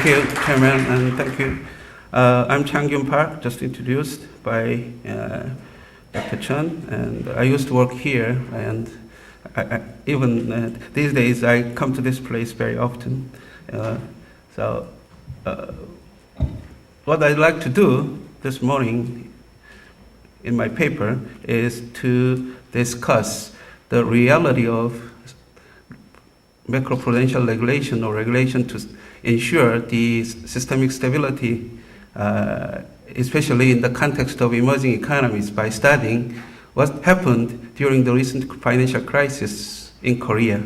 you, Chairman, and thank you. I'm Chag-Gyun Park, just introduced by Dr. Chun, and I used to work here, and even these days I come to this place very often. What I'd like to do this morning in my paper is to discuss the reality of macro-prudential regulation or regulation to ensure the systemic stability, especially in the context of emerging economies, by studying what happened during the recent financial crisis in Korea.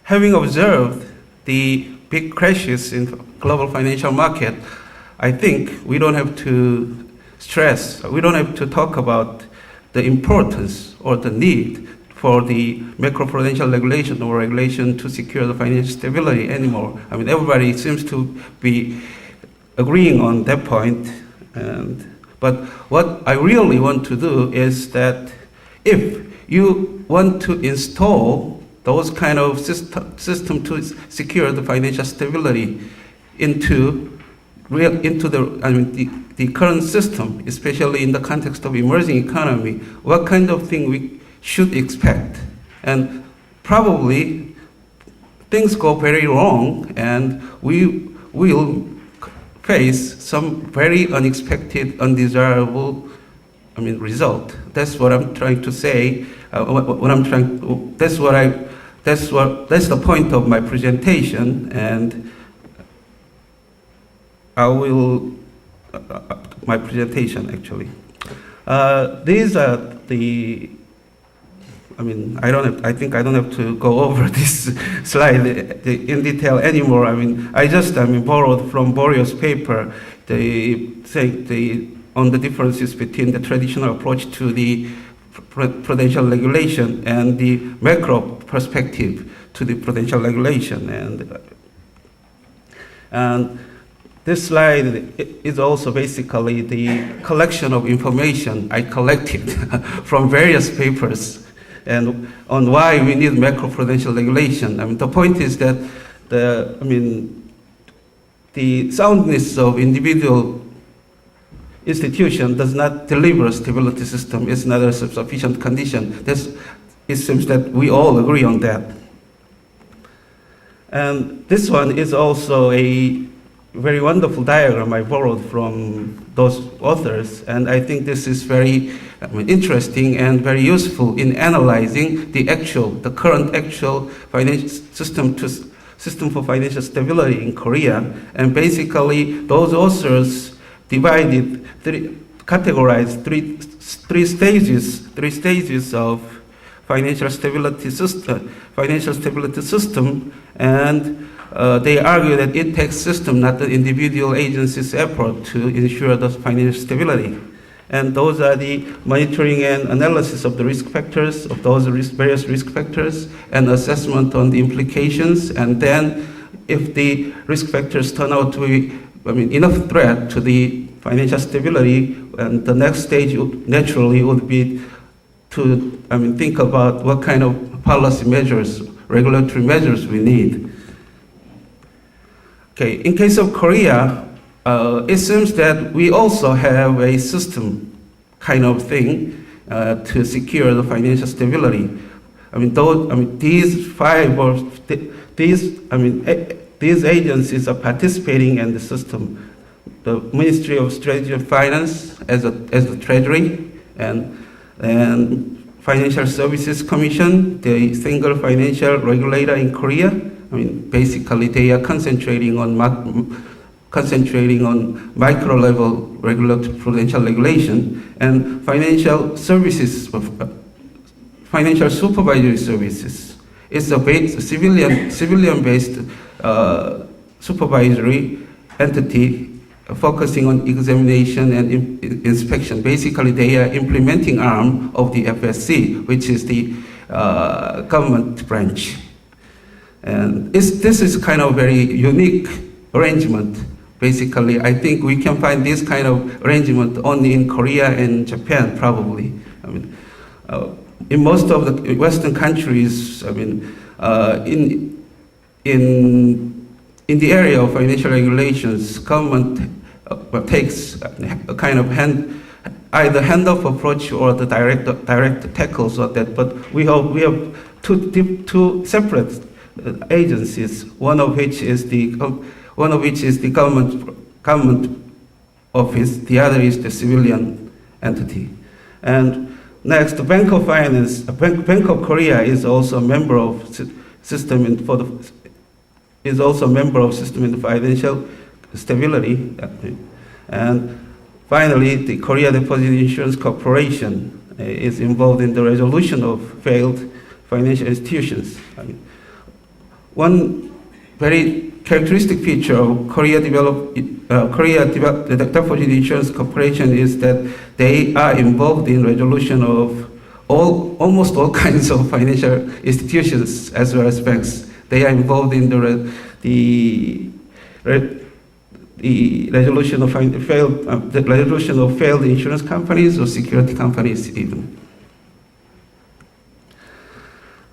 Having observed the big crashes in global financial market, I think we don't have to talk about the importance or the need for the macro-prudential regulation or regulation to secure the financial stability anymore. I mean, everybody seems to be agreeing on that point. But what I really want to do is that if you want to install those kind of system to secure the financial stability into the current system, especially in the context of emerging economy, what kind of thing we should expect? And probably things go very wrong, and we will face some very unexpected, undesirable, result. That's what I'm trying to say. That's the point of my presentation, and my presentation actually. These are the. I think I don't have to go over this slide in detail anymore. I just borrowed from Borio's paper on the differences between the traditional approach to the prudential regulation and the macro perspective to the prudential regulation. And this slide is also basically the collection of information I collected from various papers and on why we need macro-prudential regulation. The point is that the soundness of individual institution does not deliver a stability system. It's not a sufficient condition. It seems that we all agree on that. And this one is also a very wonderful diagram I borrowed from those authors, and I think this is very interesting and very useful in analyzing the current actual financial system for financial stability in Korea. And basically, those authors categorized three stages of financial stability system, and they argue that it takes system, not the individual agency's effort, to ensure the financial stability. And those are the monitoring and analysis of the risk factors, of those various risk factors, and assessment on the implications. And then if the risk factors turn out to be enough threat to the financial stability, and the next stage naturally would be to think about what kind of policy measures, regulatory measures we need. Okay, in case of Korea, it seems that we also have a system kind of thing to secure the financial stability. These agencies are participating in the system. The Ministry of Strategy and Finance as the Treasury, and Financial Services Commission, the single financial regulator in Korea. Basically, they are concentrating on micro level regulatory prudential regulation, and financial supervisory services. It's a civilian based supervisory entity focusing on examination and inspection. Basically, they are implementing arm of the FSC, which is the government branch. And this is kind of very unique arrangement. Basically, I think we can find this kind of arrangement only in Korea and Japan, probably. In most of the Western countries, in in the area of financial regulations, government takes a kind of either handoff approach or the direct tackles of that. But we have two separate agencies. One of which is the government office. The other is the civilian entity. And next, the Bank of Finance, Bank of Korea is also a member of system in the financial stability. And finally, the Korea Deposit Insurance Corporation is involved in the resolution of failed financial institutions. One very characteristic feature of Korea Deposit Insurance Corporation is that they are involved in resolution of almost all kinds of financial institutions as well as banks. They are involved in the resolution of failed insurance companies or security companies even.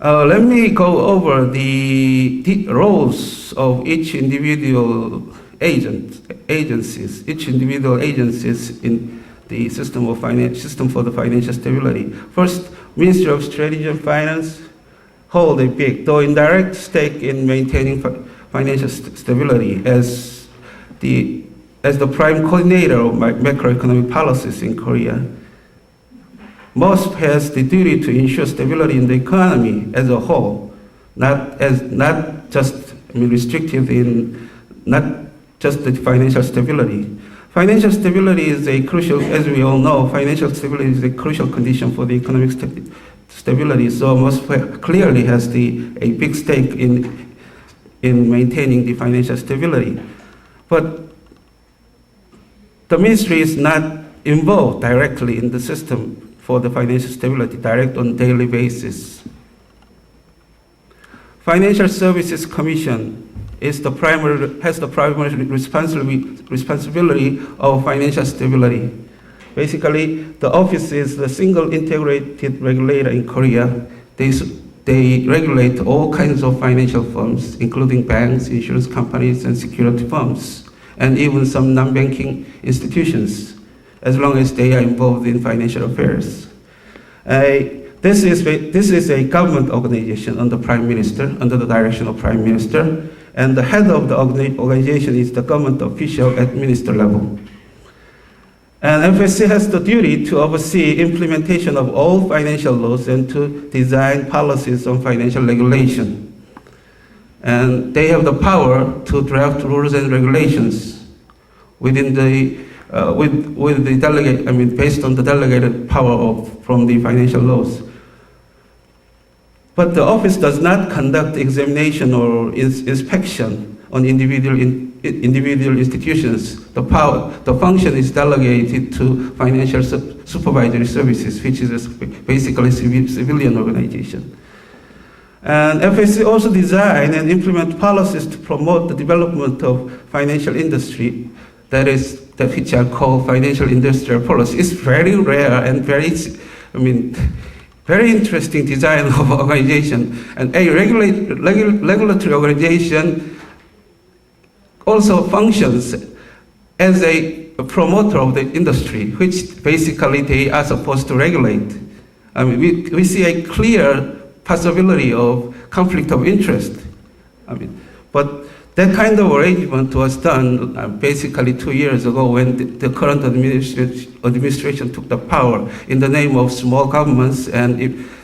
Let me go over the roles of each individual agencies in the system for the financial stability. First, Ministry of Strategy and Finance hold a big, though indirect, stake in maintaining financial stability as the prime coordinator of macroeconomic policies in Korea. MOSP has the duty to ensure stability in the economy as a whole, not just restrictive in not just the financial stability. Financial stability is a crucial, as we all know, financial stability is a crucial condition for the economic stability. So MOSP clearly has a big stake in maintaining the financial stability. But the ministry is not involved directly in the system for the financial stability, direct on daily basis. Financial Services Commission has the primary responsibility of financial stability. Basically, the office is the single integrated regulator in Korea. They regulate all kinds of financial firms, including banks, insurance companies, and security firms, and even some non-banking institutions, as long as they are involved in financial affairs. This is a government organization under Prime Minister, under the direction of Prime Minister, and the head of the organization is the government official at minister level. And FSC has the duty to oversee implementation of all financial laws and to design policies on financial regulation. And they have the power to draft rules and regulations within the based on the delegated power from the financial laws. But the office does not conduct examination or inspection on individual institutions. The function is delegated to financial supervisory services, which is basically civilian organization. And FSC also design and implement policies to promote the development of financial industry, which are called financial industrial policy. It's very rare and very interesting design of organization. And a regulatory organization also functions as a promoter of the industry, which basically they are supposed to regulate. We see a clear possibility of conflict of interest. But that kind of arrangement was done basically 2 years ago when the current administration took the power in the name of small governments and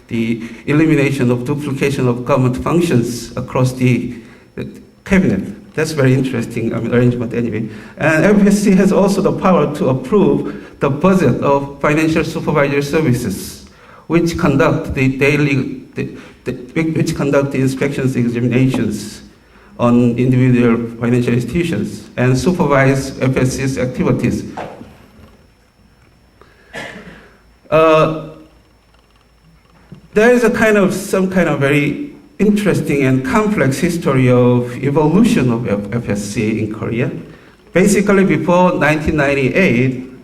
the elimination of duplication of government functions across the cabinet. That's very interesting arrangement anyway. And FSC has also the power to approve the budget of financial supervisory services, which conduct the inspections and examinations on individual financial institutions and supervise FSC's activities. There is some kind of very interesting and complex history of evolution of FSC in Korea. Basically, before 1998,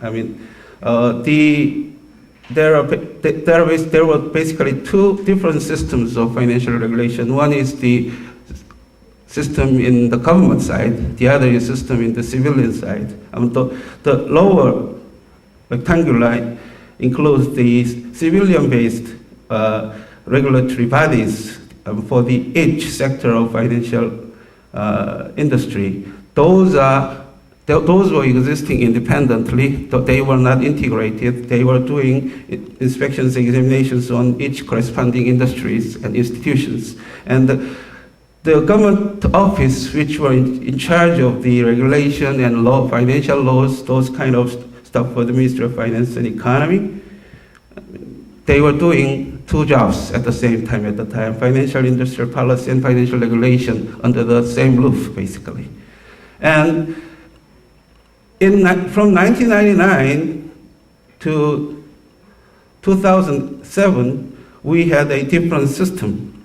there were basically two different systems of financial regulation. One is the system in the government side, the other is system in the civilian side. The lower rectangular line includes the civilian-based regulatory bodies for each sector of financial industry. Those were existing independently. They were not integrated. They were doing inspections, examinations on each corresponding industries and institutions. And the government office, which were in charge of the regulation and law, financial laws, those kind of stuff for the Ministry of Finance and Economy, they were doing two jobs at the same time at the time, financial industrial policy and financial regulation under the same roof, basically. And from 1999 to 2007, we had a different system.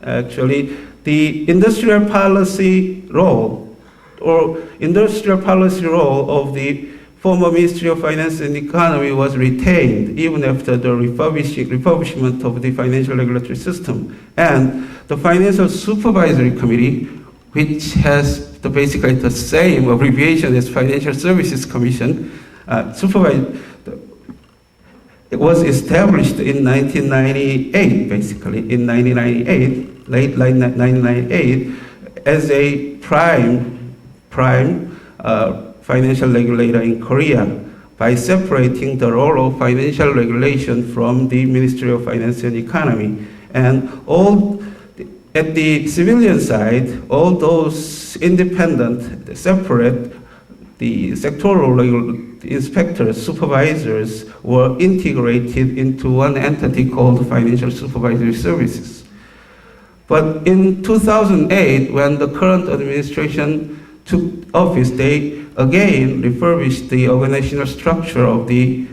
Actually, the industrial policy role of the former Ministry of Finance and Economy was retained even after the refurbishment of the financial regulatory system. And the Financial Supervisory Committee, which has basically the same abbreviation as Financial Services Commission, it was established in 1998, basically, in 1998, late 1998, as a prime financial regulator in Korea by separating the role of financial regulation from the Ministry of Finance and Economy. And at the civilian side, all those independent, separate, the sectoral inspectors, supervisors were integrated into one entity called Financial Supervisory Services. But in 2008, when the current administration took office, they again refurbished the organizational structure of the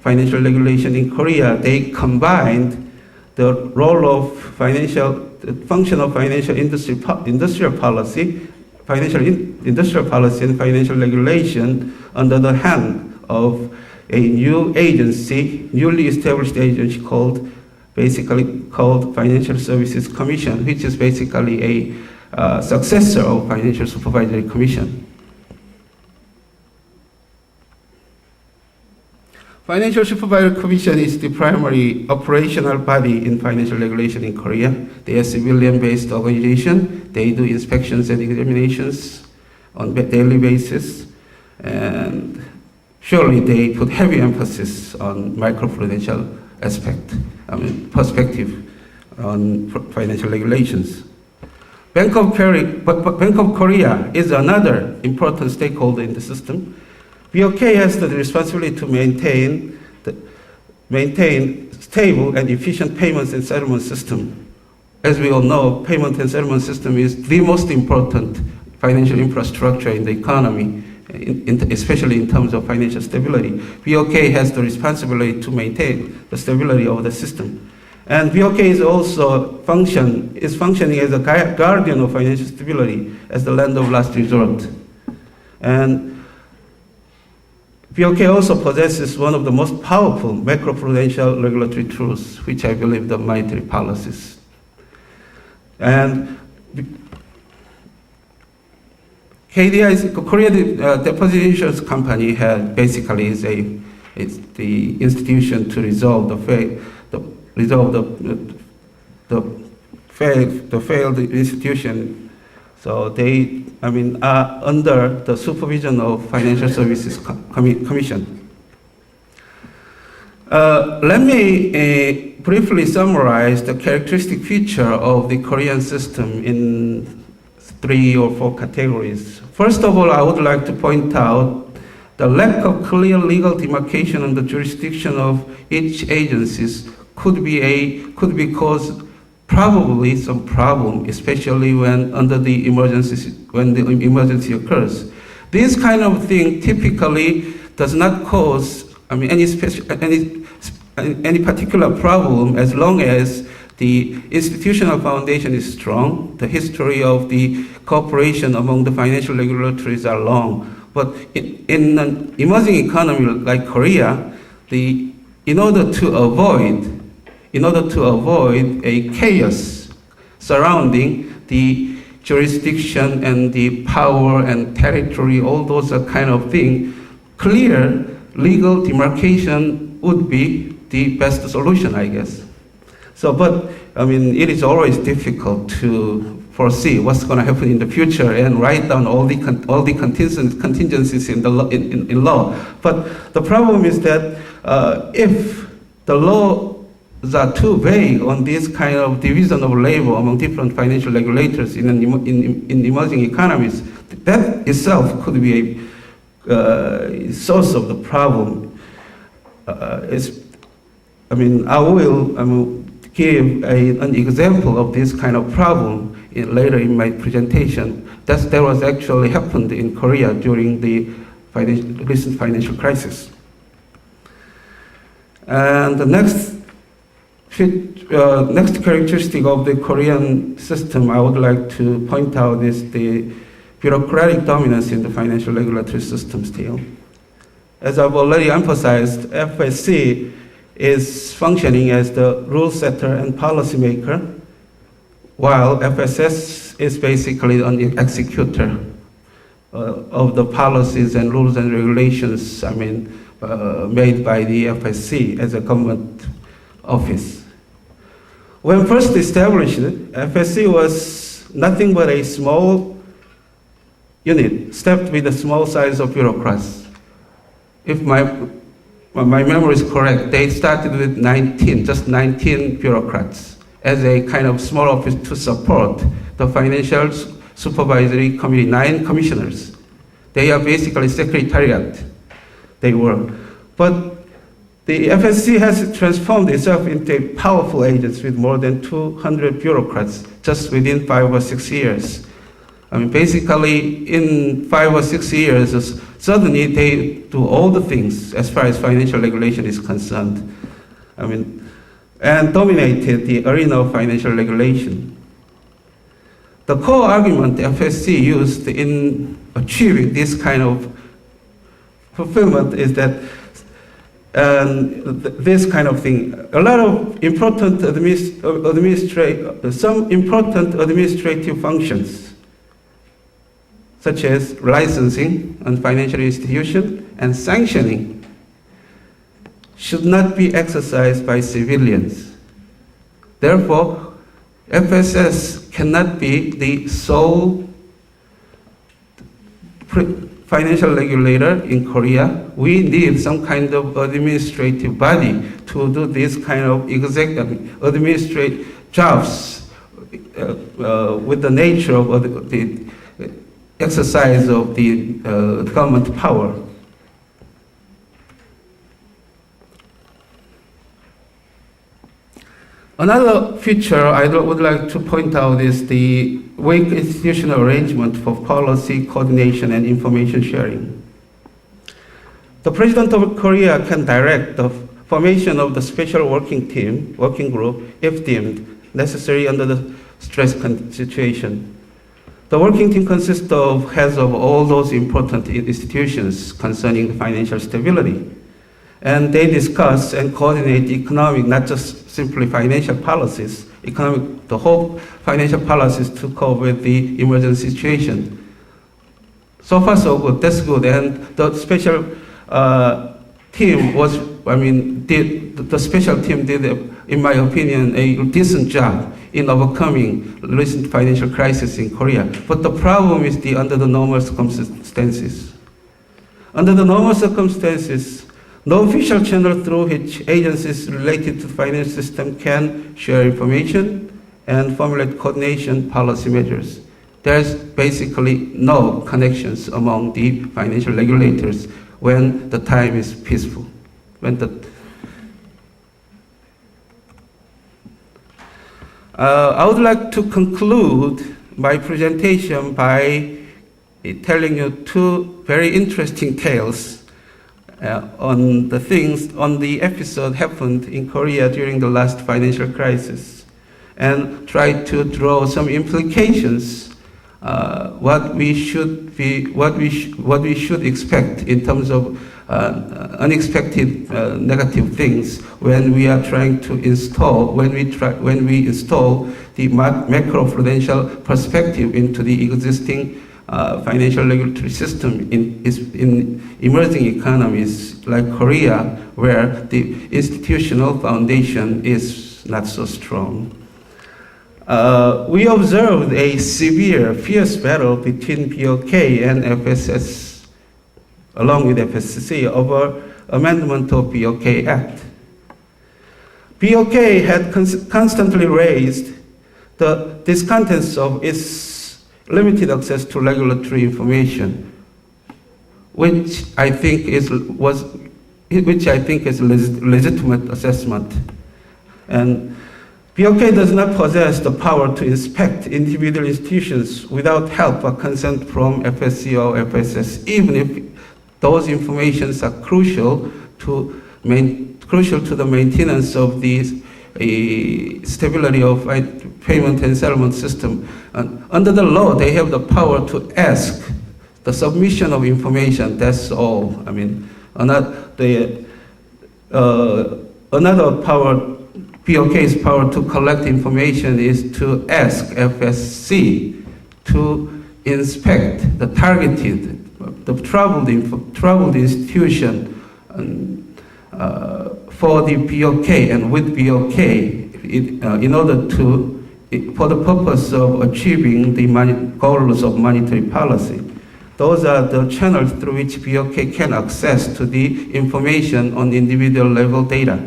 financial regulation in Korea. They combined the role of the function of financial industrial policy, industrial policy and financial regulation under the hand of a new agency, newly established agency called Financial Services Commission, which is basically a successor of Financial Supervisory Commission. Financial Supervisory Commission is the primary operational body in financial regulation in Korea. They are a civilian-based organization. They do inspections and examinations on a daily basis. And surely they put heavy emphasis on Macro-Prudential perspective on financial regulations. Bank of Korea is another important stakeholder in the system. BOK has the responsibility to maintain stable and efficient payments and settlement system. As we all know, payment and settlement system is the most important financial infrastructure in the economy, especially in terms of financial stability. BOK has the responsibility to maintain the stability of the system. And BOK is also functioning as a guardian of financial stability, as the lender of last resort. And BOK also possesses one of the most powerful macro-prudential regulatory tools, which I believe the monetary policies. And KDI, Korea Deposit Insurance Company, is the institution to resolve the failed institution. So they, are under the supervision of Financial Services Commission. Let me briefly summarize the characteristic feature of the Korean system in 3 or 4 categories. First of all, I would like to point out the lack of clear legal demarcation on the jurisdiction of each agencies could be caused probably some problem, especially when the emergency occurs. This kind of thing typically does not cause any particular problem as long as the institutional foundation is strong, the history of the cooperation among the financial regulators are long. But in an emerging economy like Korea, in order to avoid a chaos surrounding the jurisdiction and the power and territory, all those are kind of thing, clear legal demarcation would be the best solution, I guess. So, but, I mean, it is always difficult to foresee what's going to happen in the future and write down all the contingencies in the in law. But the problem is that if the laws are too vague on this kind of division of labor among different financial regulators in emerging economies, that itself could be a source of the problem. I will give an example of this kind of problem later in my presentation. That was actually happened in Korea during the recent financial crisis. And the next characteristic of the Korean system I would like to point out is the bureaucratic dominance in the financial regulatory system still. As I've already emphasized, FSC is functioning as the rule setter and policy maker, while FSS is basically an executor of the policies and rules and regulations, made by the FSC as a government office. When first established, FSC was nothing but a small unit, staffed with a small size of bureaucrats. If my memory is correct, they started with 19 bureaucrats as a kind of small office to support the financial supervisory committee, 9 commissioners. They are basically secretariat, they were. But the FSC has transformed itself into a powerful agency with more than 200 bureaucrats just within 5 or 6 years. Basically, in 5 or 6 years, suddenly they do all the things as far as financial regulation is concerned. And dominated the arena of financial regulation. The core argument the FSC used in achieving this kind of fulfillment is that this kind of thing, a lot of important some important administrative functions, such as licensing and financial institution and sanctioning, should not be exercised by civilians. Therefore, FSS cannot be the sole financial regulator in Korea. We need some kind of administrative body to do this kind of administrative jobs with the nature of the exercise of the government power. Another feature I would like to point out is the weak institutional arrangement for policy coordination and information sharing. The President of Korea can direct the formation of the special working group, if deemed necessary under the stress situation. The working team consists of heads of all those important institutions concerning financial stability. And they discuss and coordinate economic, not just simply financial policies, the whole financial policies to cope with the emergency situation. So far so good, that's good. And the special team the special team did, in my opinion, a decent job in overcoming recent financial crisis in Korea. But the problem is under the normal circumstances. Under the normal circumstances, no official channel through which agencies related to the finance system can share information and formulate coordination policy measures. There's basically no connections among the financial regulators when the time is peaceful. I would like to conclude my presentation by telling you 2 very interesting tales on the episode happened in Korea during the last financial crisis, and try to draw some implications what we should expect in terms of unexpected negative things when we are trying to install, when we install the macro-prudential perspective into the existing financial regulatory system in emerging economies like Korea, where the institutional foundation is not so strong. We observed a severe, fierce battle between BOK and FSS, along with FSC, over amendment of BOK Act. BOK had constantly raised the discontents of its limited access to regulatory information, which I think is legitimate assessment. And BOK does not possess the power to inspect individual institutions without help or consent from FSC or FSS, even if those informations are crucial to the maintenance of the stability of payment and settlement system. And under the law, they have the power to ask the submission of information. That's all. I mean, another power. BOK's power to collect information is to ask FSC to inspect the targeted, the troubled institution for the BOK and with BOK in order to, for the purpose of achieving the goals of monetary policy. Those are the channels through which BOK can access to the information on individual level data.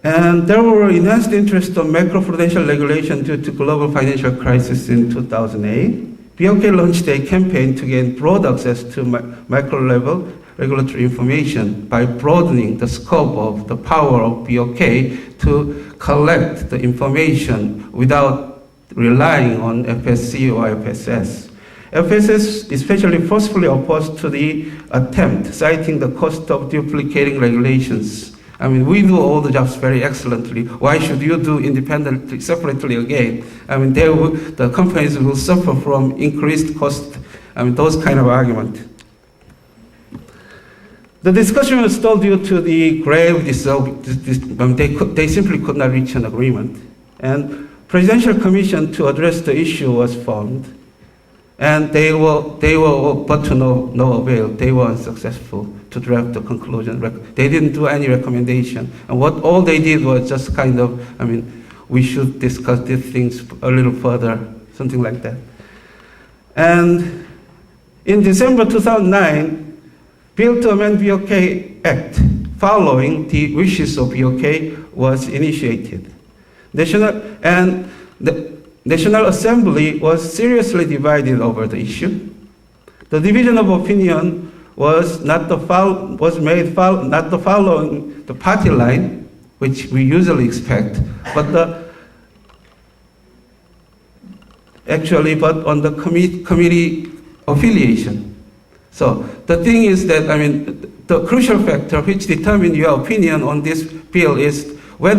And there were enhanced interest on macro-prudential regulation due to global financial crisis in 2008. BOK launched a campaign to gain broad access to macro-level regulatory information by broadening the scope of the power of BOK to collect the information without relying on FSC or FSS. FSS especially forcefully opposed to the attempt, citing the cost of duplicating regulations. I mean, we do all the jobs very excellently. Why should you do independently, separately again? I mean, the companies will suffer from increased cost. I mean, those kind of arguments. The discussion was stalled due to the grave they simply could not reach an agreement. And Presidential Commission to address the issue was formed. And they were but to no avail. They were unsuccessful to draft the conclusion. They didn't do any recommendation. And all they did was just kind of, I mean, we should discuss these things a little further, something like that. And in December 2009, Bill to amend BOK Act, following the wishes of BOK, was initiated. The National Assembly was seriously divided over the issue. The division of opinion was not following the party line, which we usually expect, but on the committee affiliation. So the thing is that, I mean, the crucial factor which determines your opinion on this bill is what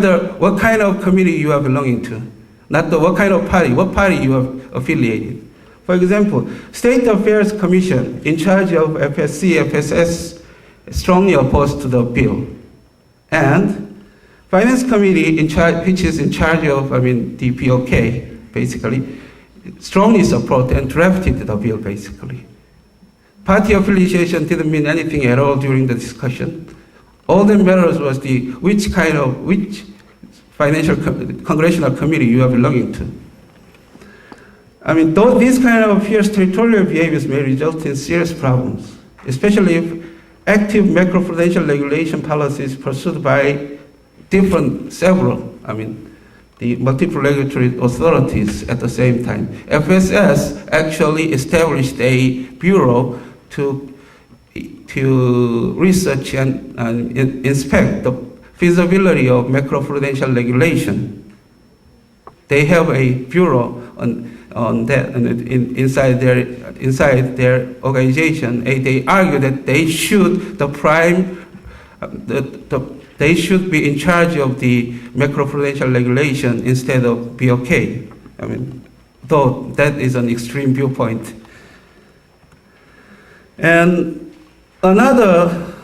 kind of committee you are belonging to. Not what kind of party, what party you are affiliated. For example, State Affairs Commission in charge of FSC, FSS strongly opposed to the bill. And Finance Committee which is in charge of, the BOK, basically, strongly support and drafted the bill, basically. Party affiliation didn't mean anything at all during the discussion. All that matters was which financial congressional committee you are belonging to. I mean, these kind of fierce territorial behaviors may result in serious problems, especially if active macro-prudential regulation policies pursued by the multiple regulatory authorities at the same time. FSS actually established a bureau to research and inspect the feasibility of macro-prudential regulation. They have a bureau on that inside their organization. They argue that they should they should be in charge of the macro-prudential regulation instead of BOK. I mean, though that is an extreme viewpoint. And Another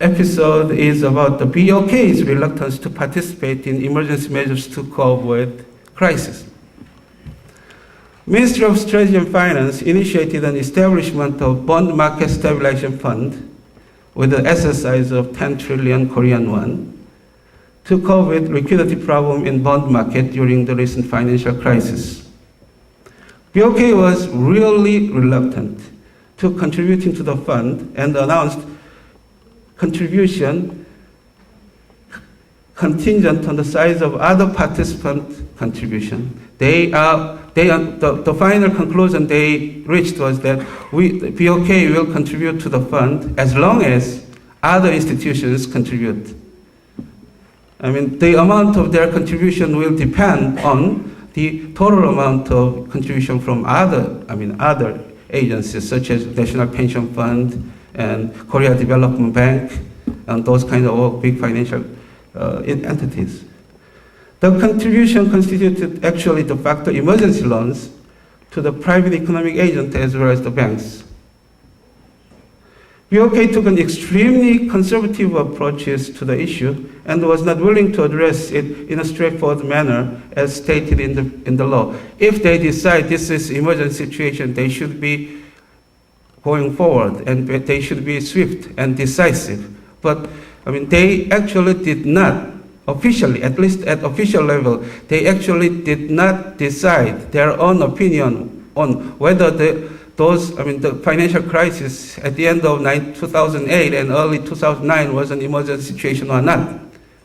episode is about the BOK's reluctance to participate in emergency measures to cope with crisis. Ministry of Strategy and Finance initiated an establishment of Bond Market Stabilization Fund with an asset size of 10 trillion Korean won to cope with liquidity problem in bond market during the recent financial crisis. BOK was really reluctant to contributing to the fund and announced contribution contingent on the size of other participant contribution. The final conclusion they reached was that BOK will contribute to the fund as long as other institutions contribute. I mean, the amount of their contribution will depend on the total amount of contribution from other agencies such as National Pension Fund and Korea Development Bank and those kind of big financial entities. The contribution constituted actually de facto emergency loans to the private economic agent as well as the banks. BOK took an extremely conservative approach to the issue and was not willing to address it in a straightforward manner as stated in the law. If they decide this is emergency situation, they should be going forward and they should be swift and decisive. But I mean, they actually did not officially, at least at official level, they actually did not decide their own opinion on whether the financial crisis at the end of 2008 and early 2009 was an emergency situation or not.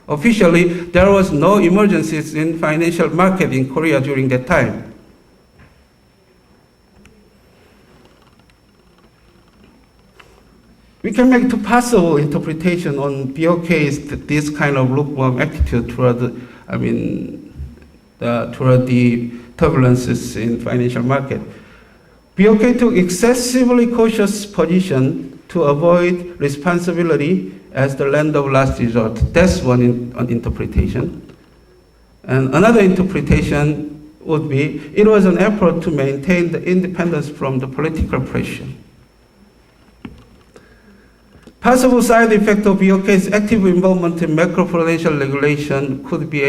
Officially, there was no emergencies in financial market in Korea during that time. We can make two possible interpretation on BOK's this kind of lukewarm attitude toward the turbulences in financial market. BOK took excessively cautious position to avoid responsibility as the land of last resort. That's one interpretation. And another interpretation would be it was an effort to maintain the independence from the political pressure. Possible side effect of BOK's active involvement in macro-prudential regulation could be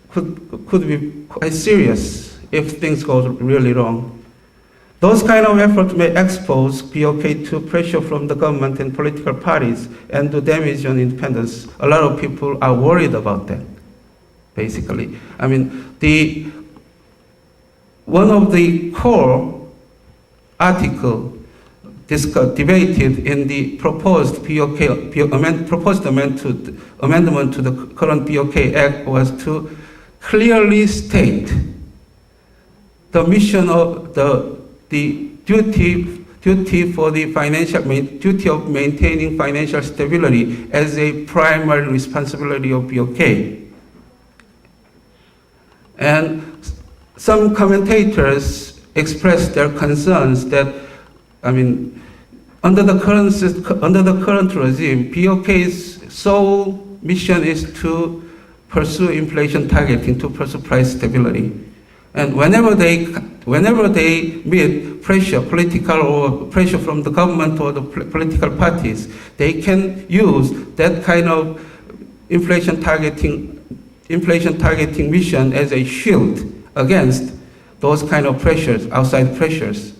could be quite serious if things go really wrong. Those kind of efforts may expose BOK to pressure from the government and political parties and do damage on independence. A lot of people are worried about that, basically. I mean, one of the core article debated in the proposed amendment to the current BOK Act was to clearly state the mission of the duty for the duty of maintaining financial stability as a primary responsibility of BOK. And some commentators expressed their concerns that, I mean, under the current regime, BOK's sole mission is to pursue inflation targeting, to pursue price stability. And whenever they meet pressure, political or pressure from the government or the political parties, they can use that kind of inflation targeting mission as a shield against those kind of pressures, outside pressures.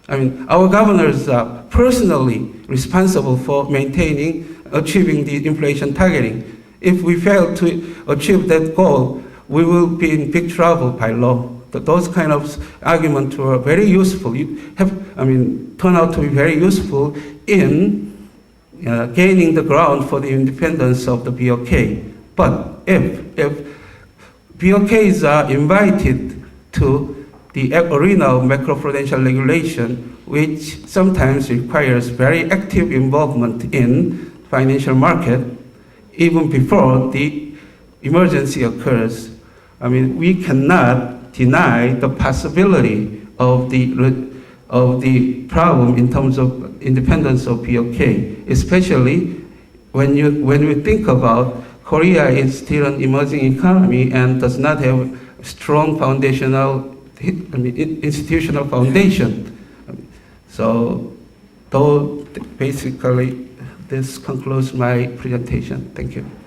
I mean, our governors are personally responsible for achieving the inflation targeting. If we fail to achieve that goal, we will be in big trouble by law. Those kind of arguments were very useful. Turn out to be very useful in gaining the ground for the independence of the BOK. But if BOKs are invited to the arena of macro-prudential regulation, which sometimes requires very active involvement in financial market, even before the emergency occurs. I mean, we cannot deny the possibility of the problem in terms of independence of BOK, especially when we think about Korea is still an emerging economy and does not have strong institutional foundation. So Though basically this concludes my presentation. Thank you.